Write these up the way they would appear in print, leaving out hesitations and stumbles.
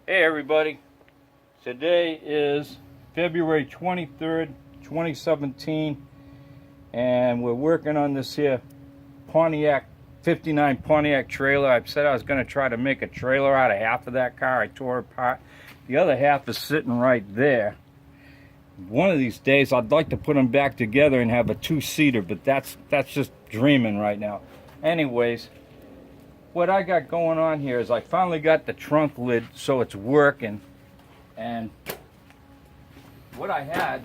Hey everybody, today is February 23rd, 2017, and we're working on this here Pontiac, 59 Pontiac trailer. I said I was going to try to make a trailer out of half of that car. I tore it apart. The other half is sitting right there. One of these days I'd like to put them back together and have a two-seater, but that's just dreaming right now. Anyways, what I got going on here is I finally got the trunk lid so it's working, and what I had,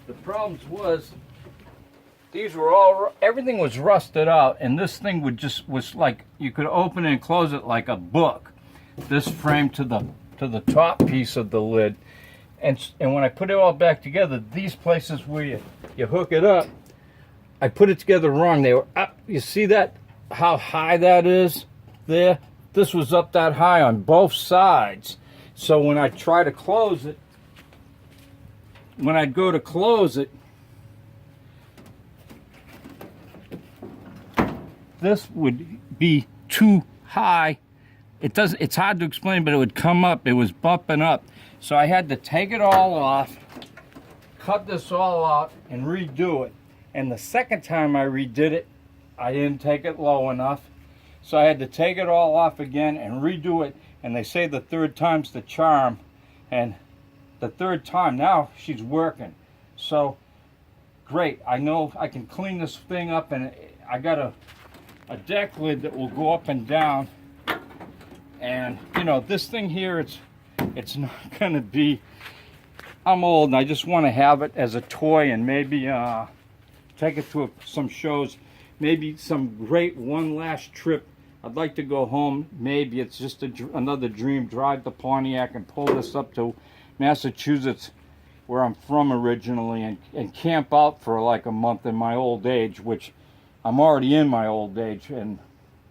the problems was these were all, everything was rusted out, and this thing was like, you could open it and close it like a book, this frame to the top piece of the lid. And when I put it all back together, these places where you hook it up, I put it together wrong. They were up. You see that? How high that is there? This was up that high on both sides. So when I try to close it, when I go to close it, this would be too high. It's hard to explain, but it would come up. It was bumping up. So I had to take it all off, cut this all out, and redo it. And the second time I redid it, I didn't take it low enough. So I had to take it all off again and redo it. And they say the third time's the charm. And the third time, now she's working. So, great. I know I can clean this thing up, and I got a deck lid that will go up and down. And, you know, this thing here, it's not going to be, I'm old and I just want to have it as a toy and maybe take it to some shows, maybe some great one last trip. I'd like to go home. Maybe it's just another dream, drive the Pontiac and pull this up to Massachusetts, where I'm from originally, and camp out for like a month in my old age, which I'm already in my old age, and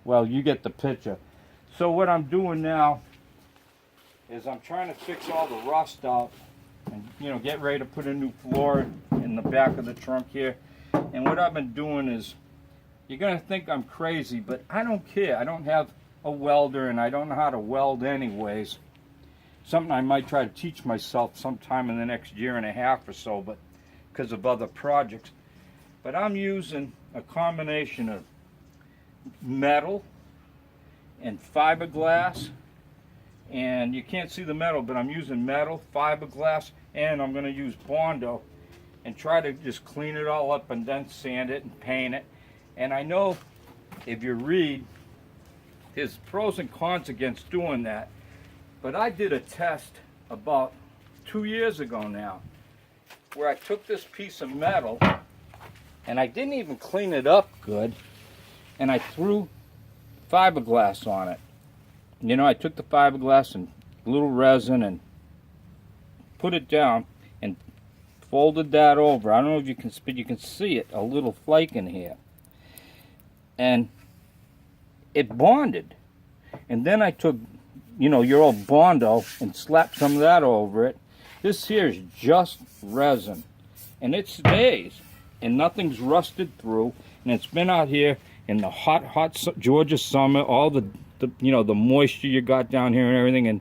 well, you get the picture. So what I'm doing now is I'm trying to fix all the rust out and, you know, get ready to put a new floor in the back of the trunk here. And what I've been doing is, you're going to think I'm crazy, but I don't care. I don't have a welder, and I don't know how to weld anyways. Something I might try to teach myself sometime in the next year and a half or so, but because of other projects. But I'm using a combination of metal and fiberglass, and you can't see the metal, but I'm using metal, fiberglass, and I'm going to use Bondo and try to just clean it all up and then sand it and paint it. And I know if you read, there's pros and cons against doing that, but I did a test about 2 years ago now where I took this piece of metal and I didn't even clean it up good, and I threw fiberglass on it. You know, I took the fiberglass and a little resin and put it down and folded that over. I don't know if you can, but you can see it, a little flake in here. And it bonded. And then I took, you know, your old Bondo and slapped some of that over it. This here is just resin. And it stays. And nothing's rusted through. And it's been out here in the hot Georgia summer, all the you know, the moisture you got down here and everything. And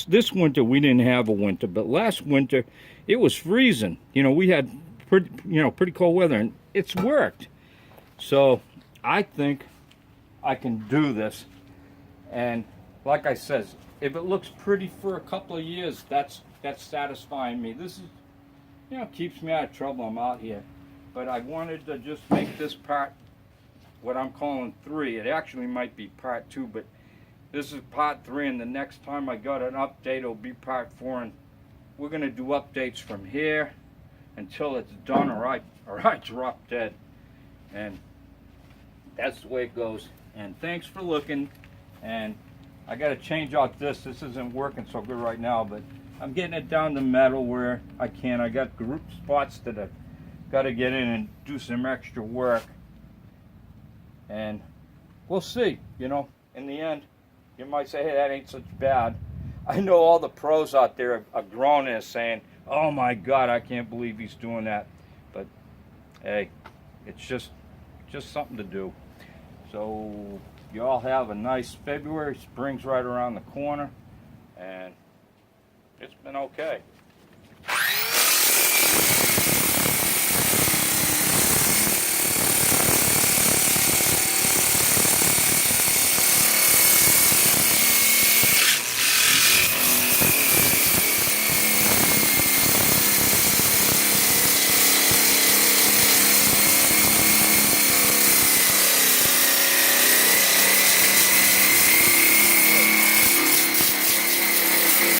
this winter we didn't have a winter, but last winter it was freezing. You know, we had pretty cold weather, and it's worked. So I think I can do this. And like I said, if it looks pretty for a couple of years, that's satisfying me. This is, you know, keeps me out of trouble. I'm out here. But I wanted to just make this part what I'm calling 3. It actually might be part 2, but this is part 3, and the next time I got an update, it'll be part 4, and we're going to do updates from here until it's done, or I drop dead. And that's the way it goes. And thanks for looking. And I got to change out this isn't working so good right now, but I'm getting it down to metal where I can. I got group spots that I've got to get in and do some extra work. And we'll see, you know, in the end, you might say, hey, that ain't such bad. I know all the pros out there are groaning and saying, oh my God, I can't believe he's doing that. But hey, it's just something to do. So you all have a nice February. Spring's right around the corner. and it's been okay.